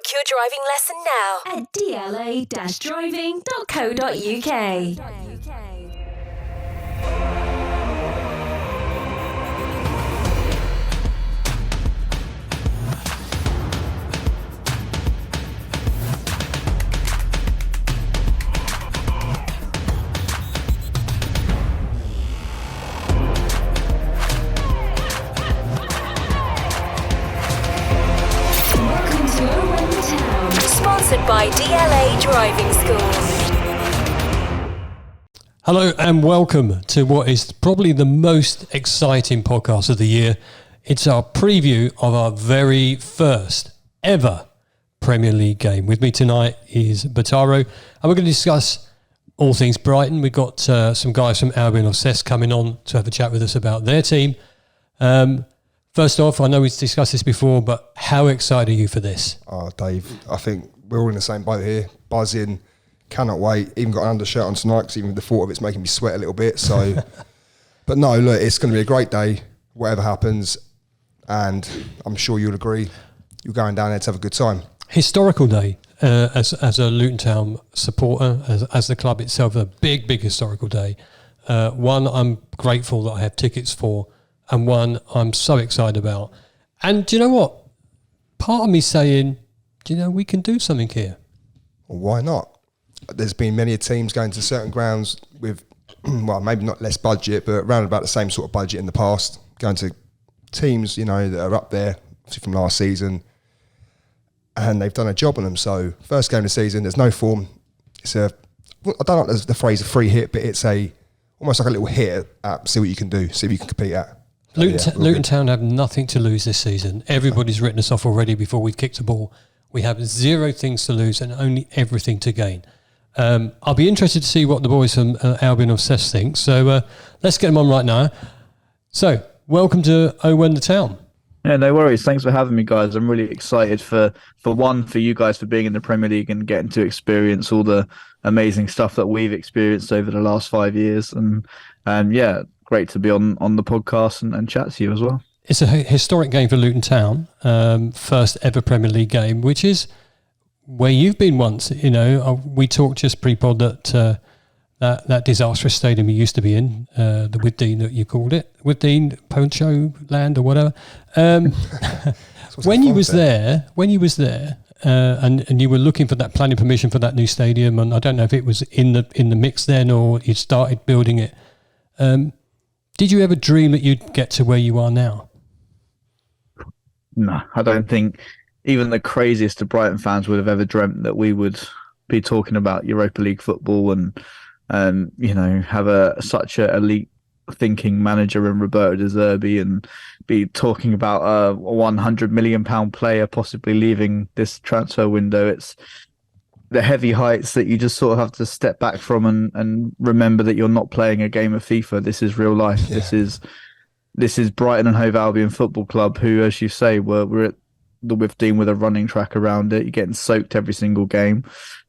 Book your driving lesson now at dla-driving.co.uk. Sponsored by DLA Driving School. Hello and welcome to what is probably the most exciting podcast of the year. It's our preview of our very first ever Premier League game. With me tonight is Bataro, and we're going to discuss all things Brighton. We've got some guys from Albion or Cess coming on to have a chat with us about their team. First off, I know we've discussed this before, but how excited are you for this? Oh, Dave, I think we're all in the same boat here. Buzzing, cannot wait. Even got an undershirt on tonight because even the thought of it's making me sweat a little bit. So, but no, look, it's going to be a great day, whatever happens. And I'm sure you'll agree, you're going down there to have a good time. Historical day as a Luton Town supporter, as the club itself, a big historical day. One I'm grateful that I have tickets for, and one I'm so excited about. And do you know what? Part of me saying, do you know, we can do something here. Well, why not? There's been many teams going to certain grounds with, well, maybe not less budget, but around about the same sort of budget in the past, going to teams, you know, that are up there from last season, and they've done a job on them. So first game of the season, there's no form. It's I don't like the phrase a free hit, but it's almost like a little hit at see what you can do, see if you can compete at. Luton Town have nothing to lose this season. Everybody's written us off already before we've kicked the ball. We have zero things to lose and only everything to gain. I'll be interested to see what the boys from Albion or Cess think. So let's get them on right now. So welcome to Owen the Town. Yeah, no worries. Thanks for having me, guys. I'm really excited for you guys for being in the Premier League and getting to experience all the amazing stuff that we've experienced over the last 5 years. And yeah, great to be on the podcast and chat to you as well. It's a historic game for Luton Town, first ever Premier League game, which is where you've been once. You know, we talked just pre-pod that disastrous stadium you used to be in, the Withdean that you called it, Withdean Poncho Land or whatever. When you was there, and you were looking for that planning permission for that new stadium, and I don't know if it was in the mix then or you started building it. Did you ever dream that you'd get to where you are now? No, I don't think even the craziest of Brighton fans would have ever dreamt that we would be talking about Europa League football and you know, have such a elite thinking manager in Roberto De Zerbi and be talking about a £100 million player possibly leaving this transfer window. It's the heavy heights that you just sort of have to step back from and remember that you're not playing a game of FIFA. This is real life. Yeah. This is Brighton and Hove Albion Football Club, who, as you say, we're at the Withdean with a running track around it. You're getting soaked every single game.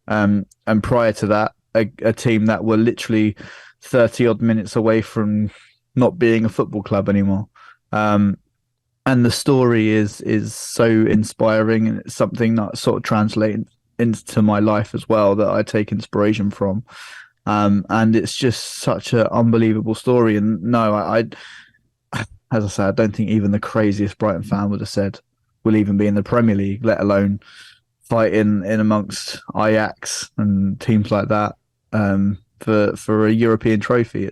And prior to that, a team that were literally 30 odd minutes away from not being a football club anymore. And the story is so inspiring, and it's something that sort of translates into my life as well that I take inspiration from. And it's just such an unbelievable story. And no, I as I said, I don't think even the craziest Brighton fan would have said we'll even be in the Premier League, let alone fighting in amongst Ajax and teams like that for a European trophy.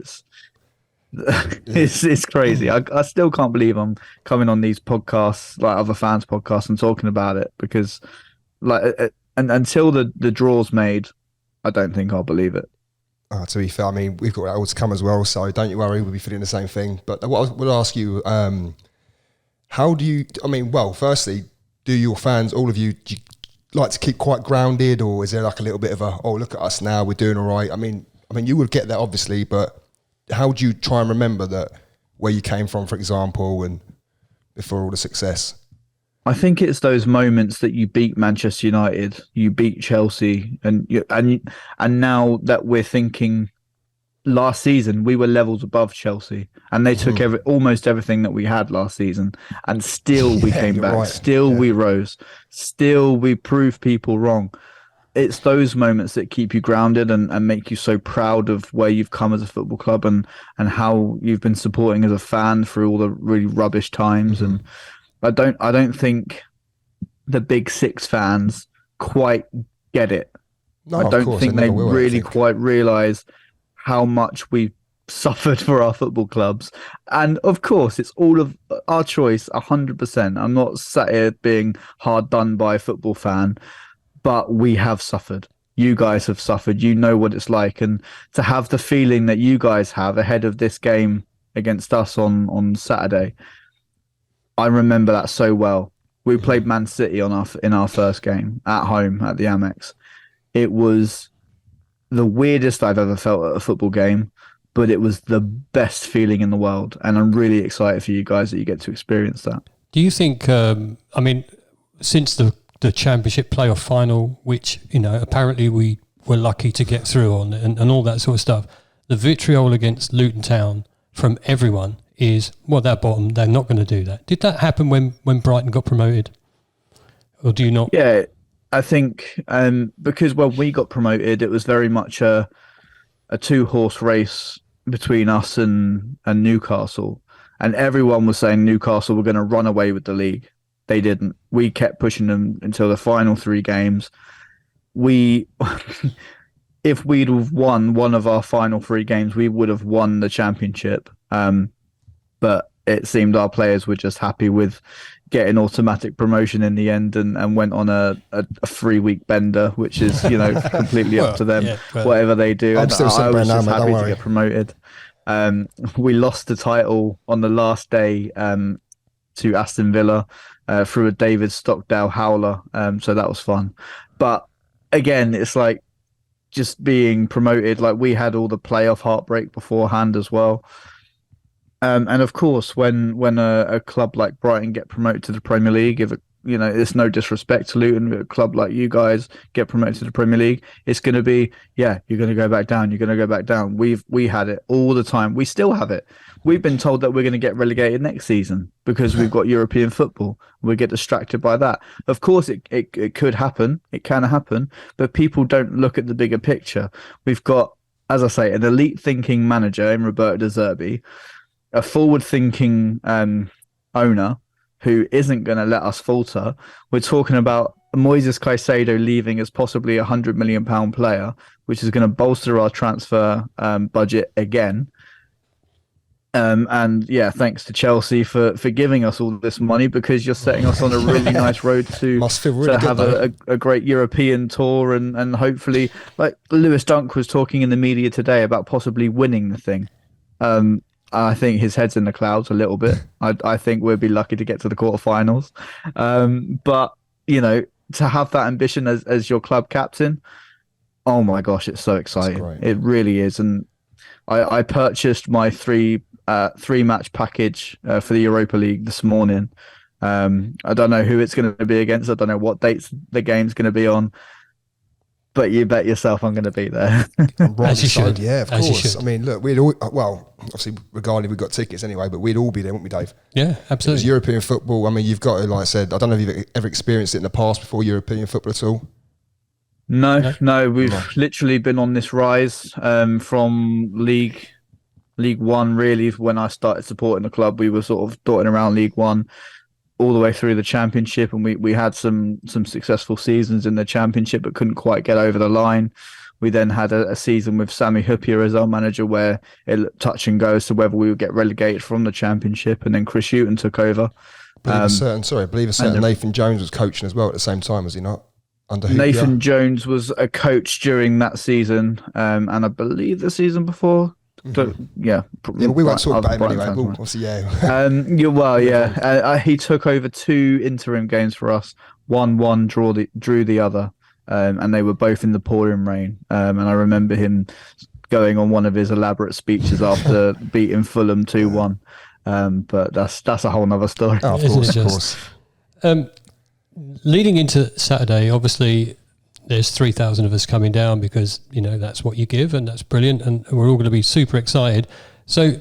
It's crazy. I still can't believe I'm coming on these podcasts, like other fans' podcasts, and talking about it, because like and until the draw's made, I don't think I'll believe it. To be fair, I mean, we've got that all to come as well, so don't you worry, we'll be feeling the same thing. But what I will ask you, how do you, I mean, well, firstly, do your fans, all of you, do you like to keep quite grounded, or is there like a little bit of a, oh, look at us now, we're doing all right? I mean, you would get that obviously, but how do you try and remember that, where you came from, for example, and before all the success? I think it's those moments that you beat Manchester United, you beat Chelsea, and now that we're thinking last season we were levels above Chelsea, and they took almost everything that we had last season, and still we came you're back. right. Still we rose. Still we proved people wrong. It's those moments that keep you grounded and make you so proud of where you've come as a football club and how you've been supporting as a fan through all the really rubbish times. And I don't think the big six fans quite get it. No, I of don't course, think they they never will, I really think. quite realise how much we suffered for our football clubs. And of course, it's all of our choice, 100%. I'm not sat here being hard done by a football fan, but we have suffered. You guys have suffered. You know what it's like. And to have the feeling that you guys have ahead of this game against us on Saturday, I remember that so well. We played Man City in our first game at home at the Amex. It was the weirdest I've ever felt at a football game, but it was the best feeling in the world. And I'm really excited for you guys that you get to experience that. Do you think, since the Championship playoff final, which, apparently we were lucky to get through on and all that sort of stuff, the vitriol against Luton Town from everyone is, well, they're bottom, they're not going to do that. Did that happen when Brighton got promoted? Or do you not? Yeah, I think because when we got promoted, it was very much a two-horse race between us and Newcastle. And everyone was saying Newcastle were going to run away with the league. They didn't. We kept pushing them until the final 3 games. If we'd have won one of our final 3 games, we would have won the championship. But it seemed our players were just happy with getting automatic promotion in the end and went on a 3-week bender, which is, completely up to them, whatever they do. I'm and still I was celebrating just now, mate, happy don't to worry. get promoted. We lost the title on the last day to Aston Villa through a David Stockdale howler. So that was fun. But again, it's like just being promoted. Like we had all the playoff heartbreak beforehand as well. And of course, when a club like Brighton get promoted to the Premier League, if it's no disrespect to Luton, but a club like you guys get promoted to the Premier League, it's going to be, you're going to go back down. You're going to go back down. We had it all the time. We still have it. We've been told that we're going to get relegated next season because we've got European football. We get distracted by that. Of course, it could happen. It can happen, but people don't look at the bigger picture. We've got, as I say, an elite thinking manager in Roberto De Zerbi, a forward-thinking owner who isn't going to let us falter. We're talking about Moises Caicedo leaving as possibly a £100 million player, which is going to bolster our transfer budget again. Thanks to Chelsea for giving us all this money, because you're setting us on a really nice road to Must feel really have good, a great European tour and hopefully, like Lewis Dunk was talking in the media today about possibly winning the thing. I think his head's in the clouds a little bit. I think we'll be lucky to get to the quarterfinals. But, to have that ambition as your club captain, oh my gosh, it's so exciting. It really is. And I purchased my three-match package for the Europa League this morning. I don't know who it's going to be against. I don't know what dates the game's going to be on. But you bet yourself I'm going to be there. As you should. Yeah, of As you course. should. I mean, look, obviously, regardless, we've got tickets anyway, but we'd all be there, wouldn't we, Dave? Yeah, absolutely. It's European football. I mean, you've got to, like I said, I don't know if you've ever experienced it in the past before, European football at all. No, we've literally been on this rise from League One, really. When I started supporting the club, we were sort of dotting around League One all the way through the Championship, and we had some successful seasons in the Championship, but couldn't quite get over the line. We then had a season with Sami Hyypiä as our manager, where it looked touch and go as to whether we would get relegated from the Championship, and then Chris Hughton took over. I believe a certain Nathan Jones was coaching as well at the same time, was he not? Under Hyypiä? Nathan Jones was a coach during that season, and I believe the season before. Yeah, but we won't talk about him anyway. He took over 2 interim games for us. 1-1, drew the other, and they were both in the pouring rain. And I remember him going on one of his elaborate speeches after beating Fulham 2-1. But that's a whole nother story. Oh, of course. Leading into Saturday, obviously, there's 3,000 of us coming down because, that's what you give, and that's brilliant, and we're all going to be super excited. So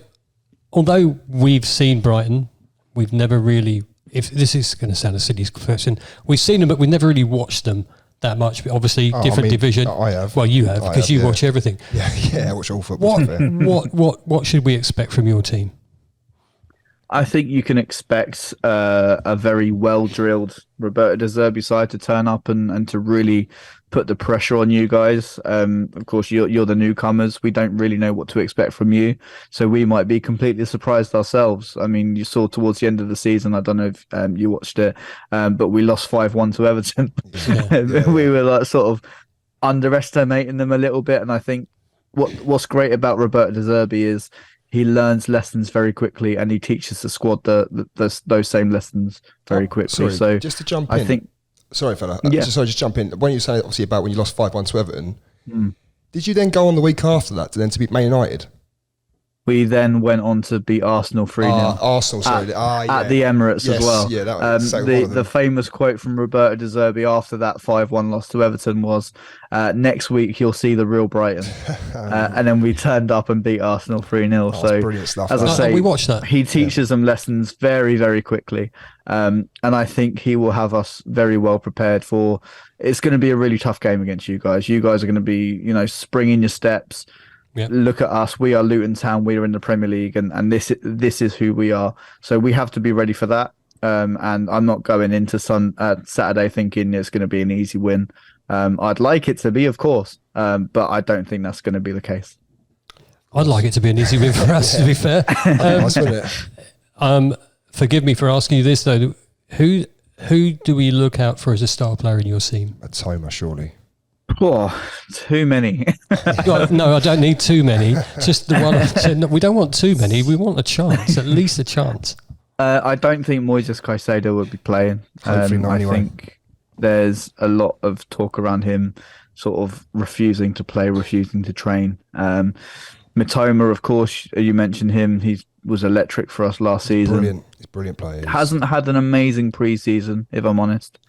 although we've seen Brighton, we've never really, if this is going to sound a silly question, we've seen them, but we've never really watched them that much. Obviously, different division. I have. Well, you have, because you watch everything. Yeah, I watch all football. What should we expect from your team? I think you can expect a very well-drilled Roberto De Zerbi side to turn up and to really put the pressure on you guys. Of course, you're the newcomers. We don't really know what to expect from you, so we might be completely surprised ourselves. I mean, you saw towards the end of the season, I don't know if you watched it, but we lost 5-1 to Everton. We were like sort of underestimating them a little bit, and I think what's great about Roberto De Zerbi is he learns lessons very quickly, and he teaches the squad those same lessons very quickly. Sorry, so just to jump in, I think. Sorry, fella. Yeah. Just jump in. When you say obviously about when you lost 5-1 to Everton, did you then go on the week after that to beat Man United? We then went on to beat Arsenal 3-0. Arsenal, sorry. At the Emirates as well. Yeah, that was the famous quote from Roberto De Zerbi after that 5-1 loss to Everton was, next week you'll see the real Brighton. And then we turned up and beat Arsenal 3-0. So, brilliant stuff. as I say, we watched that. He teaches them lessons very, very quickly. And I think he will have us very well prepared for. It's going to be a really tough game against you guys. You guys are going to be, springing your steps. Yep. Look at us. We are Luton Town. We are in the Premier League, and this is who we are. So we have to be ready for that. And I'm not going into Saturday thinking it's going to be an easy win. I'd like it to be, of course, but I don't think that's going to be the case. I'd like it to be an easy win for us, to be fair. Forgive me for asking you this though. Who do we look out for as a star player in your team? Toma, surely. Oh, too many. No, I don't need too many. Just the one. No, we don't want too many. We want a chance, at least a chance. I don't think Moises Caicedo will be playing. Hopefully not anyway. I think there's a lot of talk around him sort of refusing to play, refusing to train. Mitoma, of course, you mentioned him. He was electric for us last season. Brilliant. He's a brilliant player. Hasn't had an amazing pre-season, if I'm honest.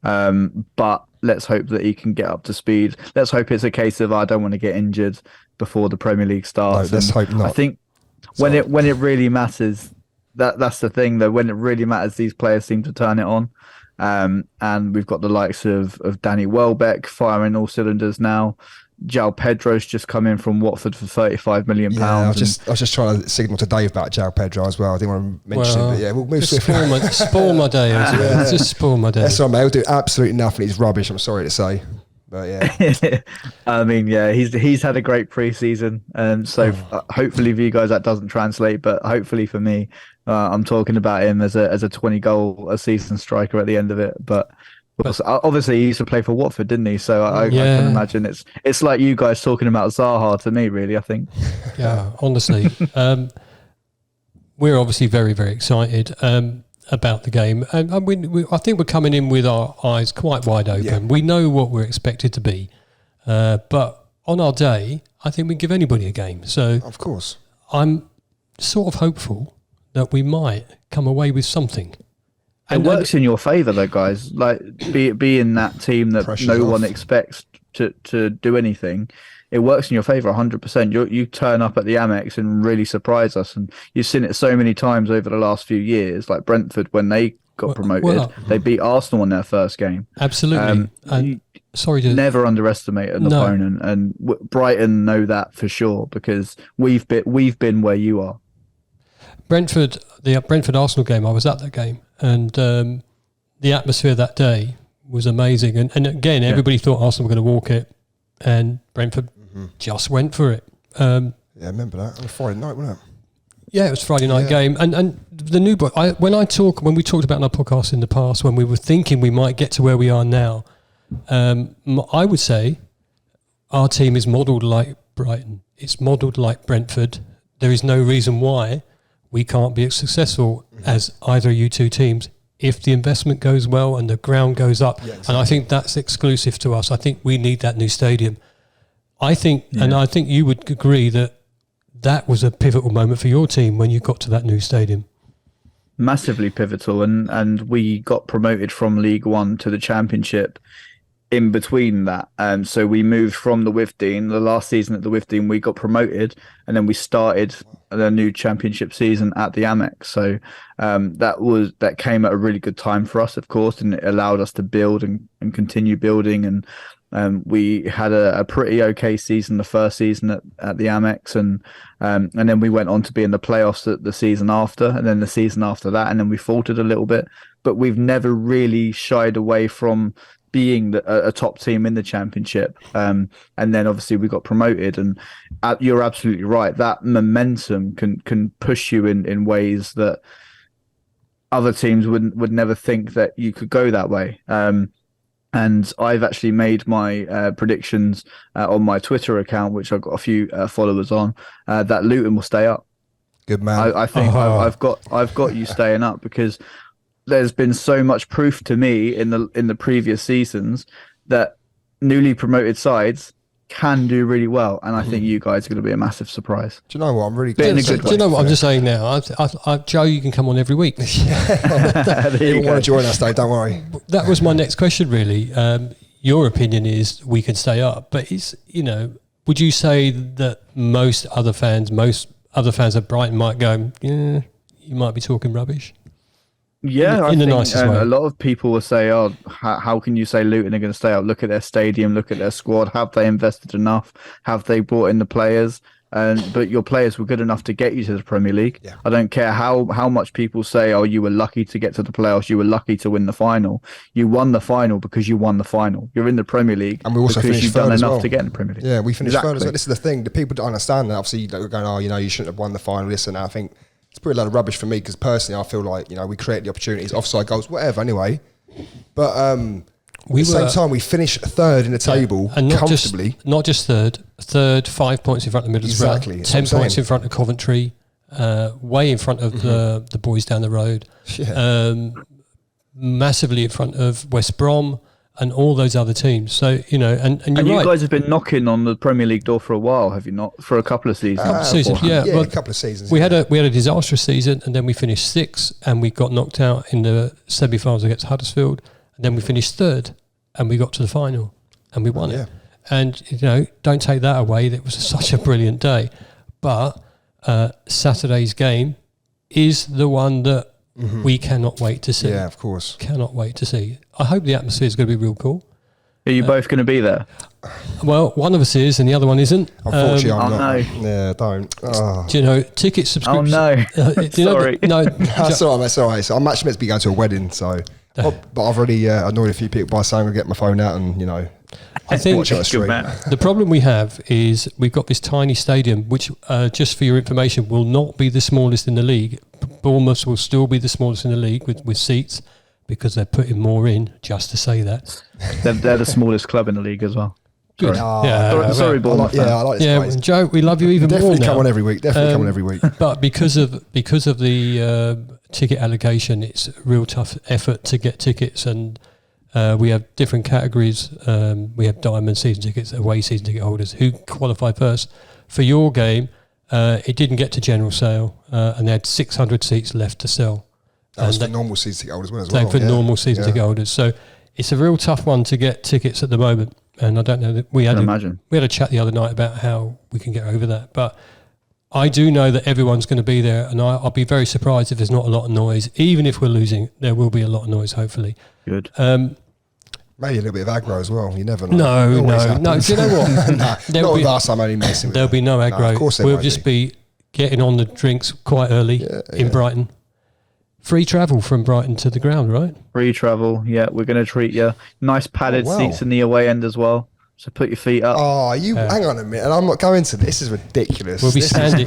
But let's hope that he can get up to speed. Let's hope it's a case of I don't want to get injured before the Premier League starts. No, let's hope not. I think when it really matters, that's the thing though. When it really matters, these players seem to turn it on. And we've got the likes of Danny Welbeck firing all cylinders now. João Pedro's just come in from Watford for £35 million. Yeah, I was just trying to signal to Dave about João Pedro as well. I didn't want to mention it, but yeah, we'll move swiftly. Spoil my day. Just spoil my day. That's right, mate. He'll do absolutely nothing. He's rubbish. I'm sorry to say, but yeah. I mean, yeah, he's had a great pre-season, and so hopefully for you guys that doesn't translate, but hopefully for me, I'm talking about him as a 20-goal a season striker at the end of it, but. Obviously, he used to play for Watford, didn't he? So I can imagine it's like you guys talking about Zaha to me, really. I think. Yeah, honestly, we're obviously very, very excited about the game, and I think we're coming in with our eyes quite wide open. Yeah. We know what we're expected to be, but on our day, I think we give anybody a game. So, of course, I'm sort of hopeful that we might come away with something. It works in your favour, though, guys. Like being that team that no one expects to do anything, it works in your favour 100%. You turn up at the Amex and really surprise us, and you've seen it so many times over the last few years. Like Brentford, when they got promoted, they beat Arsenal in their first game. Absolutely. Never underestimate an opponent, and Brighton know that for sure because we've been where you are. The Brentford Arsenal game, I was at that game, and the atmosphere that day was amazing. And again, everybody thought Arsenal were going to walk it, and Brentford just went for it. Yeah, I remember that on a Friday night, wasn't it? Yeah, it was a Friday night game. And the new boy, when we talked about in our podcast in the past, when we were thinking we might get to where we are now, I would say our team is modelled like Brighton. It's modelled like Brentford. There is no reason why we can't be as successful as either of you two teams if the investment goes well and the ground goes up. Yeah, exactly. And I think that's exclusive to us. I think we need that new stadium. I think you would agree that was a pivotal moment for your team when you got to that new stadium. Massively pivotal, and we got promoted from League One to the Championship in between that. So we moved from the Withdean, the last season at the Withdean, we got promoted, and then we started the new championship season at the Amex. So that came at a really good time for us, of course, and it allowed us to build and continue building. And we had a pretty okay season, the first season at the Amex, and then we went on to be in the playoffs the season after, and then the season after that, and then we faltered a little bit. But we've never really shied away from being a top team in the championship, and then obviously we got promoted. And you're absolutely right, that momentum can push you in ways that other teams would never think that you could go that way. And I've actually made my predictions on my Twitter account, which I've got a few followers on, that Luton will stay up. Good man. I think I've got you staying up, because there's been so much proof to me in the previous seasons that newly promoted sides can do really well, and I think you guys are going to be a massive surprise. Do you know what? I'm really Do you know what I'm just saying now? Joe, you can come on every week. You want to join us, though? Don't worry. That was my next question, really. Your opinion is we can stay up, but would you say that most other fans at Brighton might go, yeah, you might be talking rubbish? Yeah, in the nicest way. A lot of people will say, "Oh, how can you say Luton are going to stay up? Look at their stadium, look at their squad. Have they invested enough? Have they brought in the players?" But your players were good enough to get you to the Premier League. Yeah. I don't care how much people say, "Oh, you were lucky to get to the playoffs. You were lucky to win the final." You won the final because you won the final. You're in the Premier League, and we also because finished you've third done as enough well. to get in the Premier League. Yeah, we finished Exactly. third as well. This is the thing. The people don't understand that. Obviously, they're going, "Oh, you shouldn't have won the final." This and that. I think it's pretty a lot of rubbish for me, because personally, I feel like we create the opportunities, offside goals, whatever. Anyway, but at the same time, we finished third in the table, and comfortably. Not just third, 5 points in front of Middlesbrough, Exactly. 10 points in front of Coventry, way in front of the boys down the road, massively in front of West Brom and all those other teams. So, and you're And you right. guys have been knocking on the Premier League door for a while, have you not? For a couple of seasons. A couple of seasons. We had a disastrous season, and then we finished sixth, and we got knocked out in the semi-finals against Huddersfield, and then we finished third, and we got to the final, and we won it. And don't take that away. That was such a brilliant day, but Saturday's game is the one that we cannot wait to see. Yeah, of course. Cannot wait to see. I hope the atmosphere is going to be real cool. Are you both going to be there? Well, one of us is, and the other one isn't. Unfortunately, I'm not. No. Yeah, don't. Oh. Do you know ticket subscription? Oh no! Sorry. That's all right. That's all right. So I'm actually meant to be going to a wedding, but I've already annoyed a few people by saying I'll get my phone out and I think watch it on the street. the problem we have is we've got this tiny stadium, which, just for your information, will not be the smallest in the league. Bournemouth will still be the smallest in the league with seats, because they're putting more in, just to say that. They're the smallest club in the league as well. Good. Oh, sorry, Bournemouth. I like this place. Joe, we love you even Definitely more now. come on every week. Definitely come on every week. But because of the ticket allocation, it's a real tough effort to get tickets, and we have different categories. We have diamond season tickets, away season ticket holders who qualify first. For your game, it didn't get to general sale, and they had 600 seats left to sell. That was for normal season ticket holders as well. For normal season ticket holders. So it's a real tough one to get tickets at the moment. And I don't know that we had a chat the other night about how we can get over that. But I do know that everyone's going to be there, and I'll be very surprised if there's not a lot of noise. Even if we're losing, there will be a lot of noise, hopefully. Good. Maybe a little bit of aggro as well. You never know. No. Do you know what? Not with us. I'm only messing with There'll be no aggro. No, of course we'll just be getting on the drinks quite early in Brighton. Free travel from Brighton to the ground, right? Free travel, yeah. We're going to treat you. Nice padded seats in the away end as well. So put your feet up. Oh, hang on a minute. And I'm not going to this. This is ridiculous. We'll be standing.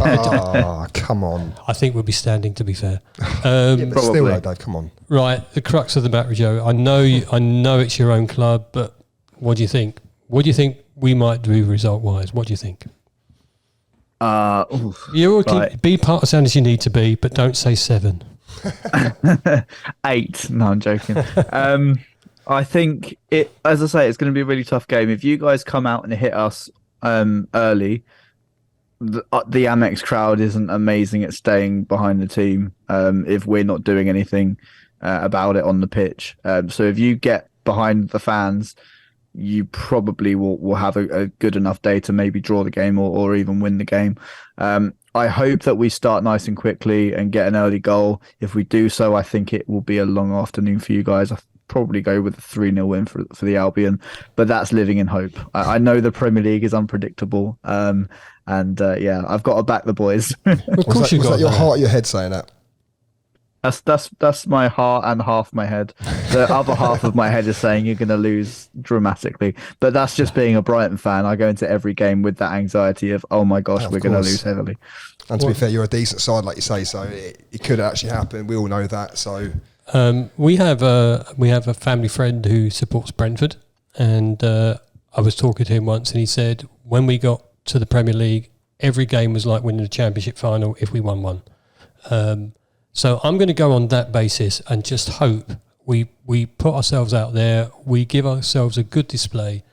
Come on. I think we'll be standing, to be fair. But still, though, Dave, come on. Right, the crux of the matter, Joe. I know it's your own club, but what do you think? What do you think we might do result-wise? What do you think? Be partisan as you need to be, but don't say 7. 8. No, I'm joking. I think as I say, it's going to be a really tough game. If you guys come out and hit us early, the Amex crowd isn't amazing at staying behind the team if we're not doing anything about it on the pitch. So if you get behind the fans you probably will have a good enough day to maybe draw the game or even win the game. I hope that we start nice and quickly and get an early goal. If we do so, I think it will be a long afternoon for you guys. I'll probably go with a 3-0 win for the Albion, but that's living in hope. I know the Premier League is unpredictable, and I've got to back the boys. Of course, was that your heart or your head saying that? That's my heart and half my head. The other half of my head is saying you're going to lose dramatically. But that's just being a Brighton fan. I go into every game with that anxiety of, oh my gosh, we're going to lose heavily. And to be fair, you're a decent side, like you say, so it could actually happen. We all know that. So we have a family friend who supports Brentford, and I was talking to him once, and he said when we got to the Premier League, every game was like winning the Championship final if we won one. So I'm going to go on that basis and just hope we put ourselves out there, we give ourselves a good display,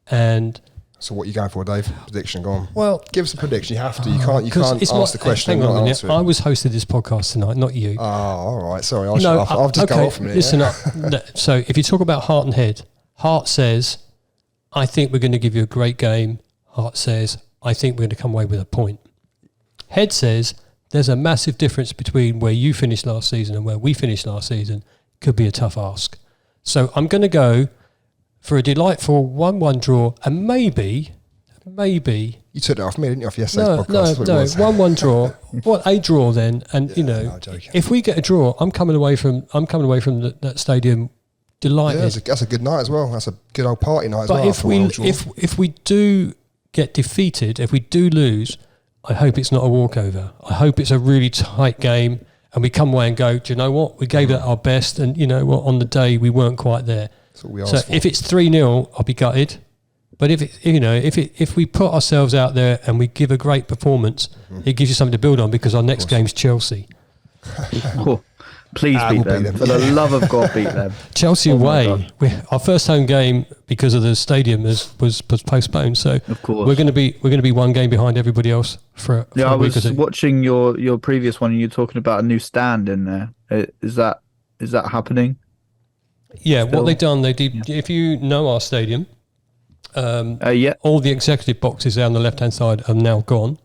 and. So what are you going for, Dave? Prediction, go on. Well, give us a prediction. You have to. You can't ask the question and hang on not a answer minute. it. I was hosting this podcast tonight, not you. Oh, all right. Sorry, I'll just go off from it. Listen up. So if you talk about heart and head, heart says, I think we're going to give you a great game. Heart says, I think we're going to come away with a point. Head says, there's a massive difference between where you finished last season and where we finished last season. Could be a tough ask. So I'm going to go for a delightful 1-1 draw, and maybe... You took it off me, didn't you, off yesterday's podcast? No, 1-1 draw. What a draw then? And if we get a draw, I'm coming away from that stadium delighted. Yeah, that's a good night as well. That's a good old party night as well. But if we do get defeated, if we do lose, I hope it's not a walkover. I hope it's a really tight game, and we come away and go, do you know what? We gave that our best, and you know what? On the day we weren't quite there. That's what we asked for. If it's 3-0, I'll be gutted. But if we put ourselves out there and we give a great performance, it gives you something to build on, because our next game's Chelsea. Please beat them. For the love of God, beat them. Chelsea away. Our first home game, because of the stadium, was postponed. So of course we're going to be one game behind everybody else for I a week or two. was watching your previous one, and you're talking about a new stand in there. Is that happening? Yeah, what they've done, they did. Yeah. If you know our stadium, all the executive boxes down the left-hand side are now gone.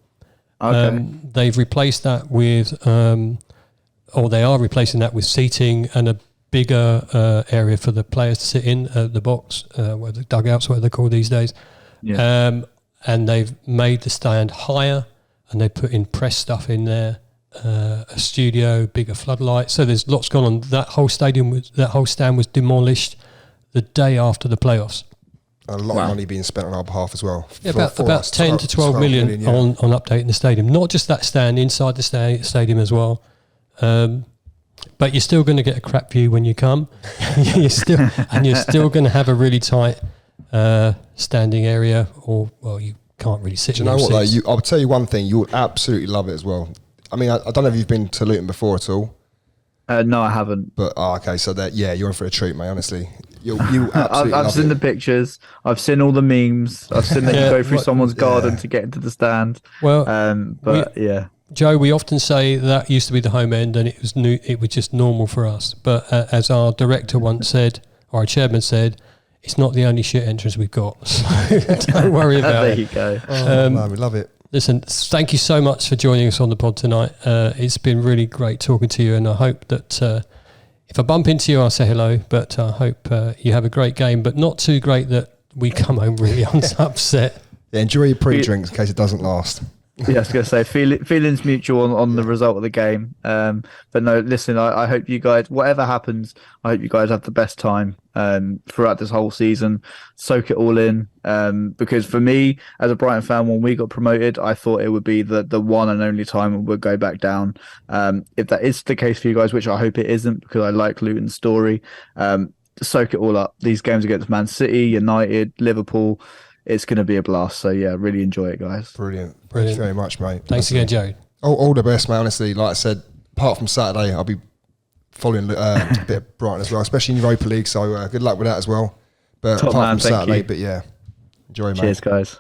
Okay. They've replaced that with, or they are replacing that with seating and a bigger area for the players to sit in, the box, where the dugouts, what they're called these days. Yeah. And they've made the stand higher, and they put in press stuff in there, a studio, bigger floodlights. So there's lots gone on. That whole stand was demolished the day after the playoffs. A lot of money being spent on our behalf as well. Yeah, about 10 to 12 million on updating the stadium. Not just that stand, inside the stadium as well. But you're still going to get a crap view when you come. you're still going to have a really tight standing area, or you can't really sit. Do you know what though? I'll tell you one thing. You'll absolutely love it as well. I mean, I don't know if you've been to Luton before at all. No, I haven't. But okay, so you're in for a treat, mate. Honestly, you absolutely. I've seen the pictures. I've seen all the memes. I've seen that you go through someone's garden to get into the stand. Well, Joe, we often say that used to be the home end, and it was new. It was just normal for us. But as our director once said, or our chairman said, it's not the only shit entrance we've got. So don't worry about it. There you go. No, we love it. Listen, thank you so much for joining us on the pod tonight. It's been really great talking to you, and I hope that if I bump into you, I'll say hello. But I hope you have a great game, but not too great that we come home really upset. Yeah, enjoy your pre-drinks in case it doesn't last. Yeah, I was going to say feelings mutual on the result of the game. But no, listen, I hope you guys, whatever happens, I hope you guys have the best time throughout this whole season. Soak it all in. Because for me, as a Brighton fan, when we got promoted, I thought it would be the one and only time we'd go back down. If that is the case for you guys, which I hope it isn't, because I like Luton's story, soak it all up. These games against Man City, United, Liverpool, it's going to be a blast. So yeah, really enjoy it, guys. Brilliant. Thank you very much, mate. Thanks again, Joe. All the best, mate. Honestly, like I said, apart from Saturday, I'll be following a bit of Brighton as well, especially in Europa League. So good luck with that as well. But Top apart man, from Saturday, you. but yeah, enjoy, mate. Cheers, guys.